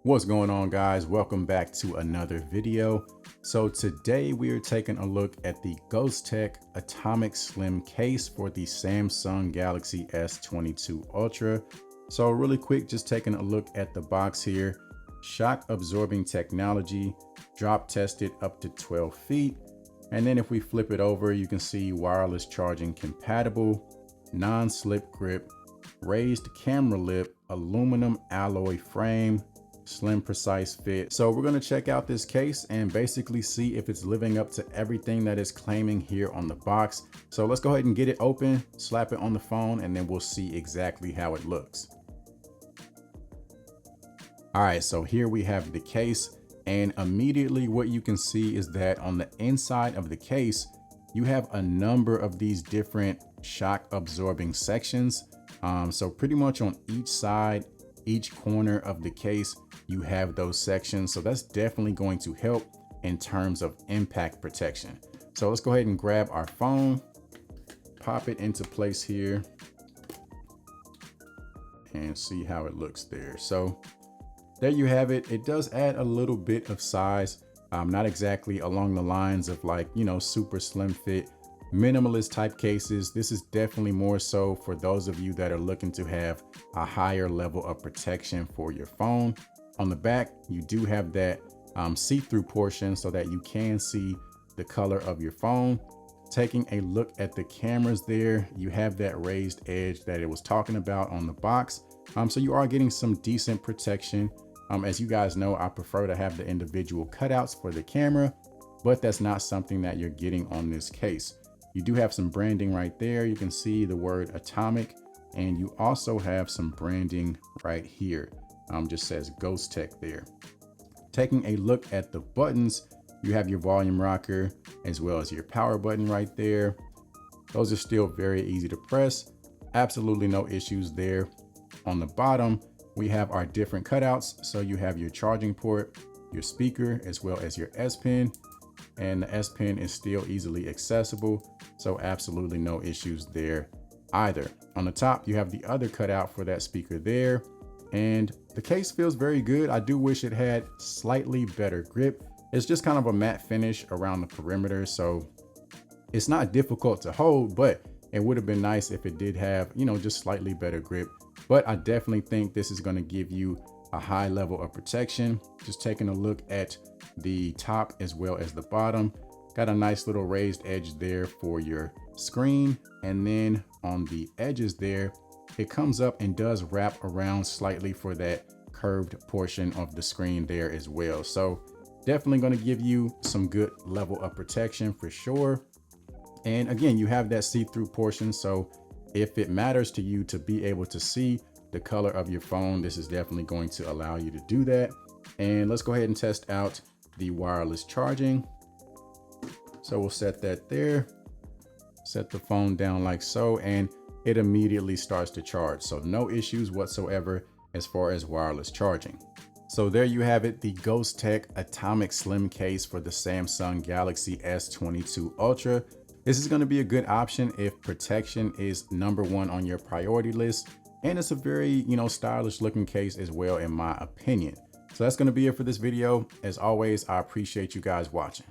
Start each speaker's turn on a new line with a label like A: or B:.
A: What's going on, guys? Welcome back to another video. So today we are taking a look at the Ghostek Atomic Slim case for the Samsung Galaxy S22 Ultra. So really quick, just taking a look at the box here. Shock absorbing technology, drop tested up to 12 feet. And then if we flip it over, you can see wireless charging compatible, non-slip grip, raised camera lip, aluminum alloy frame, slim precise fit. So we're going to check out this case and basically see if it's living up to everything that it's claiming here on the box. So let's go ahead and get it open, slap it on the phone, and then we'll see exactly how it looks. All right, so here we have the case, and immediately what you can see is that on the inside of the case, you have a number of these different shock absorbing sections. So pretty much on each side, each corner of the case, you have those sections. So that's definitely going to help in terms of impact protection. So let's go ahead and grab our phone, pop it into place here, and see how it looks there. So there you have it. It does add a little bit of size, not exactly along the lines of like, super slim fit, minimalist type cases. This is definitely more so for those of you that are looking to have a higher level of protection for your phone. On the back, you do have that see-through portion so that you can see the color of your phone. Taking a look at the cameras there, you have that raised edge that it was talking about on the box. So you are getting some decent protection. As you guys know, I prefer to have the individual cutouts for the camera, but that's not something that you're getting on this case. You do have some branding right there. You can see the word Atomic, and you also have some branding right here. Just says Ghostek there. Taking a look at the buttons, you have your volume rocker as well as your power button right there. Those are still very easy to press. Absolutely no issues there. On the bottom, we have our different cutouts. So you have your charging port, your speaker, as well as your S Pen. And the S Pen is still easily accessible. So absolutely no issues there either. On the top, you have the other cutout for that speaker there. And the case feels very good. I do wish it had slightly better grip. It's just kind of a matte finish around the perimeter. So it's not difficult to hold, but it would have been nice if it did have, just slightly better grip. But I definitely think this is going to give you a high level of protection. Just taking a look at the top as well as the bottom, got a nice little raised edge there for your screen. And then on the edges there, it comes up and does wrap around slightly for that curved portion of the screen there as well. So definitely going to give you some good level of protection for sure. And again, you have that see-through portion. So if it matters to you to be able to see the color of your phone, this is definitely going to allow you to do that. And let's go ahead and test out the wireless charging. So we'll set that there, set the phone down like so, and it immediately starts to charge. So no issues whatsoever as far as wireless charging. So there you have it, the Ghostek Atomic Slim case for the Samsung Galaxy S22 Ultra. This is going to be a good option if protection is #1 on your priority list. And it's a very, stylish looking case as well, in my opinion. So that's going to be it for this video. As always, I appreciate you guys watching.